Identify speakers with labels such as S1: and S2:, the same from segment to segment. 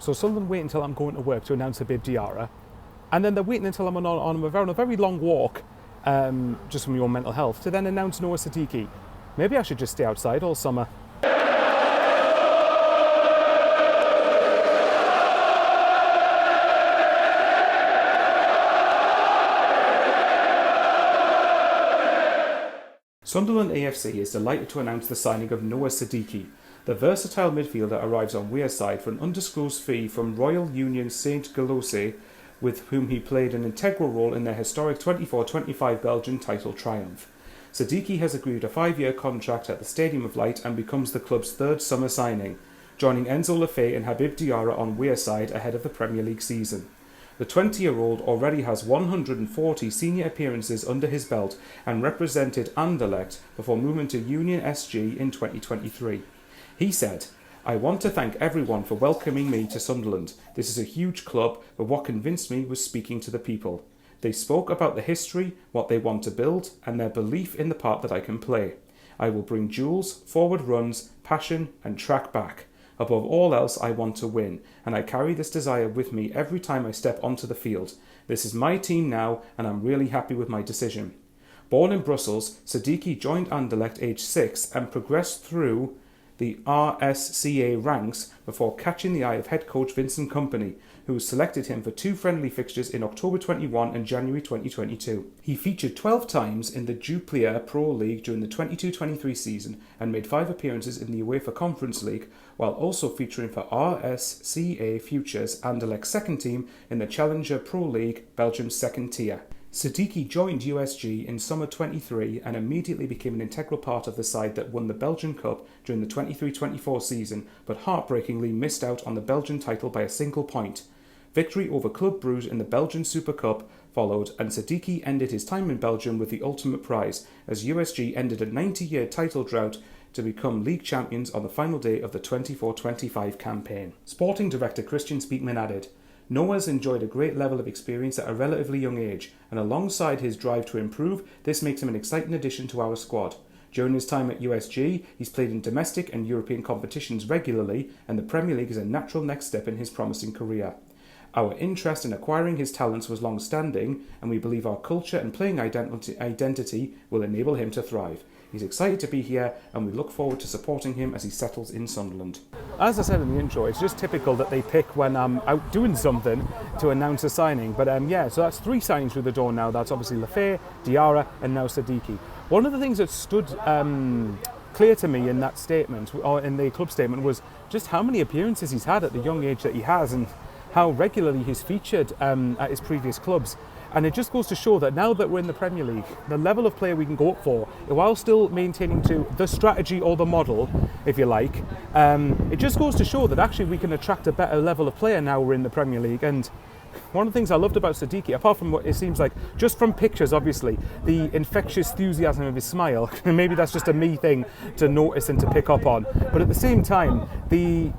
S1: So Sunderland wait until I'm going to work to announce Habib Diarra, and then they're waiting until I'm on a very long walk, just from your mental health, to then announce Noah Sadiki. Maybe I should just stay outside all summer. Sunderland AFC is delighted to announce the signing of Noah Sadiki. The versatile midfielder arrives on Wearside for an undisclosed fee from Royal Union Saint-Gilloise, with whom he played an integral role in their historic 24-25 Belgian title triumph. Sadiki has agreed a 5-year contract at the Stadium of Light and becomes the club's third summer signing, joining Enzo and Habib Diarra on Wearside ahead of the Premier League season. The 20-year-old already has 140 senior appearances under his belt and represented Anderlecht before moving to Union SG in 2023. He said, "I want to thank everyone for welcoming me to Sunderland. This is a huge club, but what convinced me was speaking to the people. They spoke about the history, what they want to build, and their belief in the part that I can play. I will bring duels, forward runs, passion, and track back. Above all else, I want to win, and I carry this desire with me every time I step onto the field. This is my team now, and I'm really happy with my decision." Born in Brussels, Sadiki joined Anderlecht aged 6 and progressed through the RSCA ranks before catching the eye of head coach Vincent Kompany, who selected him for 2 friendly fixtures in October 21 and January 2022. He featured 12 times in the Jupiler Pro League during the 22-23 season and made 5 appearances in the UEFA Conference League, while also featuring for RSCA Futures Anderlecht's second team in the Challenger Pro League, Belgium's second tier. Sadiki joined USG in summer 23 and immediately became an integral part of the side that won the Belgian Cup during the 23-24 season, but heartbreakingly missed out on the Belgian title by a single point. Victory over Club Brugge in the Belgian Super Cup followed, and Sadiki ended his time in Belgium with the ultimate prize, as USG ended a 90-year title drought to become league champions on the final day of the 24-25 campaign. Sporting director Christian Speakman added, "Noah's enjoyed a great level of experience at a relatively young age, and alongside his drive to improve, this makes him an exciting addition to our squad. During his time at USG, he's played in domestic and European competitions regularly, and the Premier League is a natural next step in his promising career. Our interest in acquiring his talents was long-standing, and we believe our culture and playing identity will enable him to thrive. He's excited to be here, and we look forward to supporting him as he settles in Sunderland." As I said in the intro, it's just typical that they pick when I'm out doing something to announce a signing. But so that's 3 signings through the door now. That's obviously Lefebvre, Diarra, and now Sadiki. One of the things that stood clear to me in that statement, or in the club statement, was just how many appearances he's had at the young age that he has, and how regularly he's featured at his previous clubs. And it just goes to show that now that we're in the Premier League, the level of player we can go up for, while still maintaining to the strategy or the model, if you like, it just goes to show that actually we can attract a better level of player now we're in the Premier League. And one of the things I loved about Sadiki, apart from what it seems like, just from pictures obviously, the infectious enthusiasm of his smile, and maybe that's just a me thing to notice and to pick up on, but at the same time, the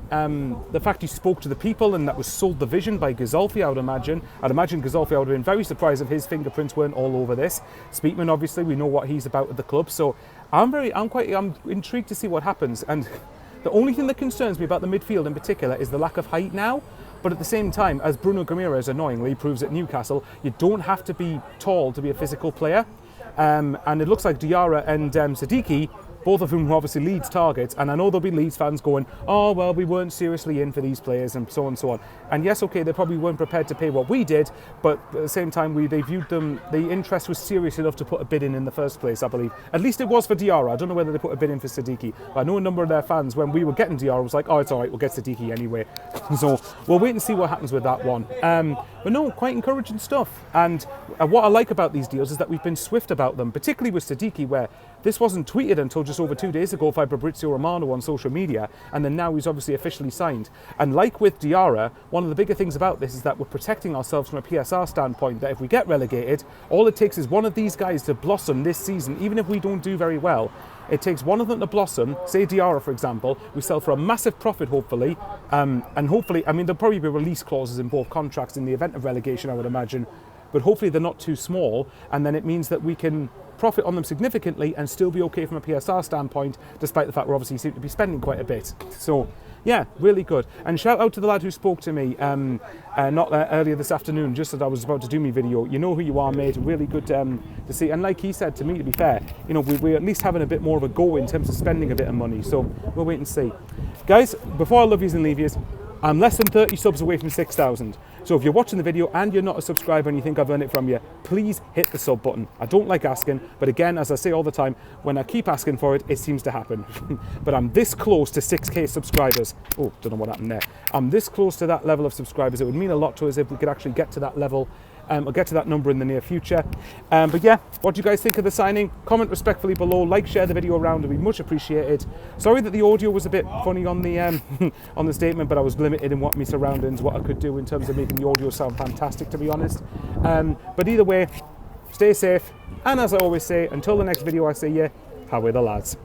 S1: fact he spoke to the people, and that was sold the vision by Gazolfi, I'd imagine Gazolfi, I would have been very surprised if his fingerprints weren't all over this. Speakman, obviously, we know what he's about at the club, so I'm intrigued to see what happens. And the only thing that concerns me about the midfield in particular is the lack of height now. But at the same time, as Bruno Guimaraes annoyingly proves at Newcastle, you don't have to be tall to be a physical player. And it looks like Diarra and Sadiki, both of whom obviously Leeds targets, and I know there'll be Leeds fans going, "Oh, well, we weren't seriously in for these players," and so on and so on. And yes, okay, they probably weren't prepared to pay what we did, but at the same time, they viewed them, the interest was serious enough to put a bid in the first place, I believe. At least it was for Diarra. I don't know whether they put a bid in for Sadiki, but I know a number of their fans, when we were getting Diarra, was like, "Oh, it's all right, we'll get Sadiki anyway." So we'll wait and see what happens with that one. But no, quite encouraging stuff. And what I like about these deals is that we've been swift about them, particularly with Sadiki, where this wasn't tweeted until just over 2 days ago by Fabrizio Romano on social media, and then now he's obviously officially signed. And like with Diarra, one of the bigger things about this is that we're protecting ourselves from a PSR standpoint, that if we get relegated, all it takes is one of these guys to blossom this season, even if we don't do very well. It takes one of them to blossom, say Diarra for example, we sell for a massive profit hopefully, and hopefully, I mean there'll probably be release clauses in both contracts in the event of relegation, I would imagine, but hopefully they're not too small, and then it means that we can profit on them significantly and still be okay from a PSR standpoint, despite the fact we obviously seem to be spending quite a bit. So Yeah, really good. And shout out to the lad who spoke to me earlier this afternoon, just as I was about to do my video. You know who you are, mate. Really good to see. And like he said to me, to be fair, you know, we're at least having a bit more of a go in terms of spending a bit of money. So we'll wait and see. Guys, before I love yous and leave yous, I'm less than 30 subs away from 6,000. So if you're watching the video and you're not a subscriber and you think I've earned it from you, please hit the sub button. I don't like asking, but again, as I say all the time, when I keep asking for it, it seems to happen. But I'm this close to 6k subscribers. Oh, don't know what happened there. I'm this close to that level of subscribers. It would mean a lot to us if we could actually get to that level. I'll get to that number in the near future. But yeah, what do you guys think of the signing? Comment respectfully below. Like, share the video around. It would be much appreciated. Sorry that the audio was a bit funny on the on the statement, but I was limited in what my surroundings, what I could do in terms of making the audio sound fantastic, to be honest. But either way, stay safe. And as I always say, until the next video I see you, how are the lads?